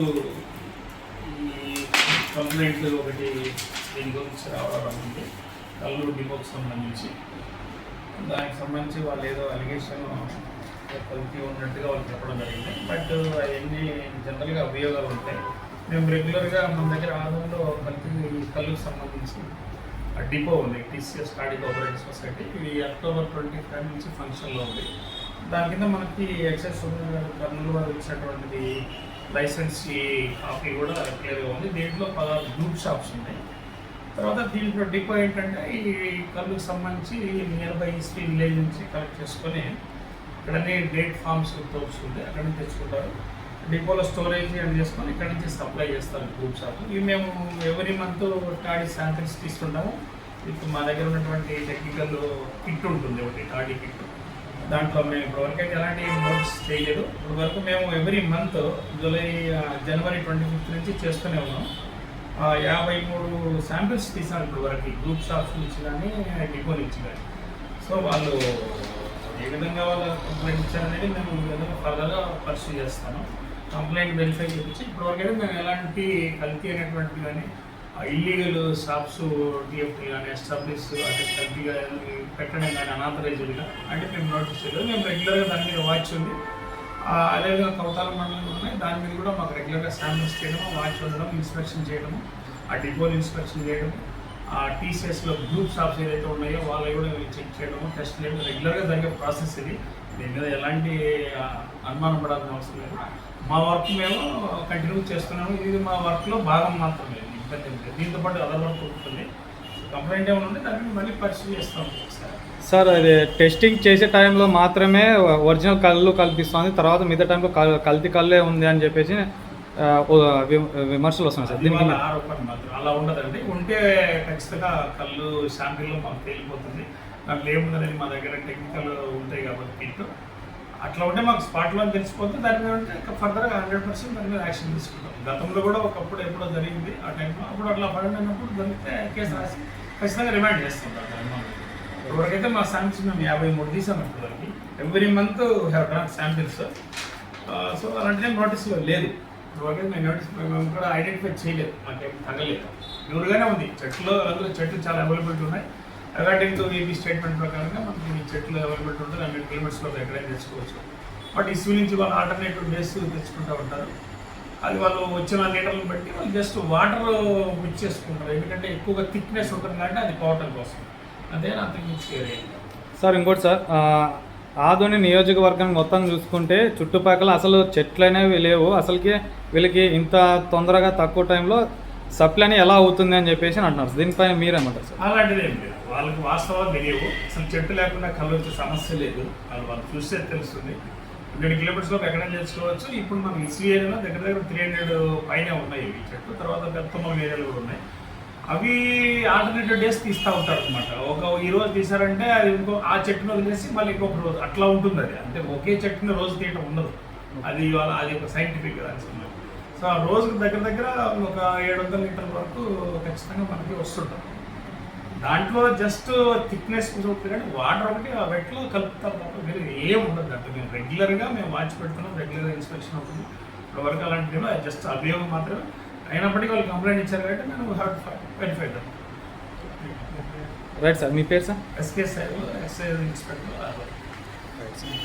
ఈ కంప్లైంట్ ఒకటి దీని గురించి రావడం ఉంది కల్లూరు డిపోకి సంబంధించి. దానికి సంబంధించి వాళ్ళు ఏదో అలిగేషన్ కల్తీ ఉన్నట్టుగా వాళ్ళు చెప్పడం జరిగింది. బట్ అవన్నీ జనరల్గా అభియోగాలు ఉంటాయి. మేము రెగ్యులర్గా మన దగ్గర ఆదంలో కల్లుకు సంబంధించి డిపో ఉంది, టీసీఎస్ టాడీ కోఆపరేటివ్ సొసైటీ. ఇది అక్టోబర్ 25 నుంచి ఫంక్షన్లో ఉంది. దాని కింద మనకి ఎక్సైజ్ సూపరింటెండెంట్ కర్నూలు వారు ఇచ్చినటువంటిది లైసెన్స్ కాపీ కూడా క్లియర్గా ఉంది. దీంట్లో 16 గ్రూప్ షాప్స్ ఉన్నాయి. తర్వాత దీంట్లో డిపో ఏంటంటే ఈ కళ్ళుకు సంబంధించి నియర్ బై హిస్టరీ విలేజ్ నుంచి కలెక్ట్ చేసుకొని ఇక్కడనే డేట్ ఫార్మ్స్ తోపుతుంది, అక్కడి నుంచి తెచ్చుకుంటారు. డిపోలో స్టోరేజ్ అని చేసుకొని ఇక్కడ నుంచి సప్లై చేస్తారు గ్రూప్ షాప్. ఇవి మేము ఎవ్రీ మంత్ టాడీ శాంపిల్స్ తీసుకుంటాము. ఇప్పుడు మా దగ్గర ఉన్నటువంటి టెక్నికల్ కిట్ ఉంటుంది, ఒకటి టాడీ కిట్. దాంట్లో మేము ఇప్పటివరకు ఎలాంటి నోట్స్ చేయలేదు. ఇప్పుడు వరకు మేము ఎవ్రీ మంత్ జనవరి 25 నుంచి చేస్తూనే ఉన్నాం. 53 శాంపిల్స్ తీసాం ఇప్పుడు వరకు, గ్రూప్ షాప్స్ నుంచి కానీ డిపో నుంచి కానీ. సో వాళ్ళు ఏ విధంగా వాళ్ళ కంప్లైంట్ ఇచ్చారనేది మేము ఈ విధంగా ఫర్దర్గా పర్సూ చేస్తాము. కంప్లైంట్ వెరిఫై చేయించి ఇప్పటివరకు అయితే మేము ఎలాంటి కల్తీ అనేటువంటివి కానీ ఇల్లీగల్ షాప్స్ డిఎఫ్టీ కానీ ఎస్టాబ్లిష్ అంటే కల్తీగా పెట్టడం కానీ అనాథరైజ్డ్గా అంటే మేము నోటీస్ చేయలేదు. మేము రెగ్యులర్గా దాని మీద వాచ్ ఉంది. అదేవిధంగా కవతాల మండలంలో ఉన్నాయి, దాని మీద కూడా మాకు రెగ్యులర్గా శాంపిల్స్ చేయడము, వాచ్ ఉండడం, ఇన్స్పెక్షన్ చేయడము, ఆ డిపోలు ఇన్స్పెక్షన్ చేయడం, ఆ టీసీఎస్లో గ్రూప్ షాప్స్ ఏదైతే ఉన్నాయో వాళ్ళవి కూడా చెక్ చేయడము, టెస్ట్ చేయడం రెగ్యులర్గా జరిగే ప్రాసెస్ ఇది. దీని మీద ఎలాంటి అనుమానం పడాల్సిన అవసరం లేదు. మా వర్క్ మేము కంటిన్యూ చేస్తున్నాము. ఇది మా వర్క్లో భాగం మాత్రమే, ఇబ్బంది లేదు. దీంతో పాటు అదర్ వర్క్ ఉంటుంది. కంప్లైంట్ ఏమైనా ఉంటే దాన్ని మళ్ళీ పరిశీలి చేస్తాం సార్. అది టెస్టింగ్ చేసే టైంలో మాత్రమే ఒరిజినల్ కళ్ళు కల్పిస్తుంది, తర్వాత మిగతా టైంలో కల్తీ కళ్ళే ఉంది అని చెప్పేసి విమర్శలు వస్తున్నాయి సార్. దీనికి ఆరోపణ మాత్రం అలా ఉండదండి. ఉంటే ఖచ్చితంగా కళ్ళు శాంపిల్లో మాకు తేలిపోతుంది. దాంట్లో ఏముందనేది మా దగ్గర టెక్నికల్ ఉంటాయి కాబట్టి కిట్. అట్లా ఉంటే మాకు స్పాట్లో తెలిసిపోతే దాని మీద ఉంటే ఫర్దర్గా 100% దాని మీద యాక్షన్ తీసుకుంటాం. గతంలో కూడా ఒకప్పుడు ఎప్పుడో జరిగింది ఆ టైంలో. అప్పుడు అట్లా పడినప్పుడు జరిగితే కేసు రాసి ఖచ్చితంగా రిమాండ్ చేస్తుంటాం. ఇప్పటివరకైతే మా శాంపిల్స్ మేము 53 తీసాం ఇప్పటివరకు. Every month have drawn samples. So అలాంటిదేం నోటీస్లో లేదు. ఇప్పటివరకు మేము కూడా ఐడెంటిఫై చేయలేదు, మాకేం తగ్గలేదు. ప్యూర్గానే ఉంది. అందులో చెట్లు చాలా అవైలబిలిటీ ఉన్నాయి. అకార్డింగ్ టు ఏపీ స్టేట్మెంట్ ప్రకారంగా మనకి ఈ చెట్లు అవైలబిలిటీ ఉంటుంది. 100 కిలోమీటర్స్లో ఎక్కడైనా తెచ్చుకోవచ్చు. బట్ ఇస్యూ నుంచి వాళ్ళు ఆల్టర్నేటివ్ డేస్ తెచ్చుకుంటూ ఉంటారు. అది వాళ్ళు వచ్చిన లీటర్లను బట్టి వాళ్ళు జస్ట్ వాటర్ మిక్స్ చేసుకుంటారు. ఎందుకంటే ఎక్కువగా థిక్నెస్ ఉంటుంది కాబట్టి అది పోవటం కోసం. అదే అంతకు మిక్స్ సార్. ఇంకోటి సార్, ఆదోని నియోజకవర్గం మొత్తం చూసుకుంటే చుట్టుపక్కల అసలు చెట్లు అనేవి లేవు. అసలుకి వీళ్ళకి ఇంత తొందరగా తక్కువ టైంలో సప్లై ఎలా అవుతుంది అని చెప్పేసి అంటున్నారు. దీనిపైన మీరేమంటారు సార్? అలాంటిది ఏం లేదు. వాళ్ళకి వాస్తవాలు తెలియవు. అసలు చెట్టు లేకుండా కళ్ళు వచ్చే సమస్య లేదు. వాళ్ళు చూస్తే తెలుస్తుంది. 100 కిలోమీటర్స్లో ఎక్కడైనా తెచ్చుకోవచ్చు. ఇప్పుడు మనకి ఇస్యూ ఏరియాలో దగ్గర 300 పైన ఉన్నాయి ఈ చెట్లు. తర్వాత పెద్ద ఏరియాలు కూడా ఉన్నాయి. అవి ఆల్టర్నేటివ్ డేస్ తీస్తూ ఉంటారు అనమాట. ఈ రోజు తీసారంటే అది ఇంకో ఆ చెట్టును వదిలేసి మళ్ళీ ఇంకొక రోజు అట్లా ఉంటుంది. అది అంటే ఒకే చెట్టుని రోజు తీయటం ఉండదు. అది ఒక సైంటిఫిక్ దాని. సో ఆ రోజుకి దగ్గర ఒక 700 లీటర్ల వరకు ఖచ్చితంగా మనకి వస్తుంటాం. దాంట్లో జస్ట్ థిక్నెస్ ఉంటుంది కానీ వాటర్ ఒకటి ఆ వెట్లో కలుపుతారు తప్ప వేరే ఏం ఉండదు. అంటే మేము రెగ్యులర్గా వాచ్ పెడుతున్నాం, రెగ్యులర్గా ఇన్స్పెక్షన్ అవుతుంది. ఇప్పటివరకు అలాంటివి జస్ట్ అభియోగం మాత్రమే. అయినప్పటికీ వాళ్ళు కంప్లైంట్ ఇచ్చారు కాబట్టి మేము వెరిఫై చేద్దాం. Right sir. మీ పేరు సార్? SK sir, SI inspector. Right sir.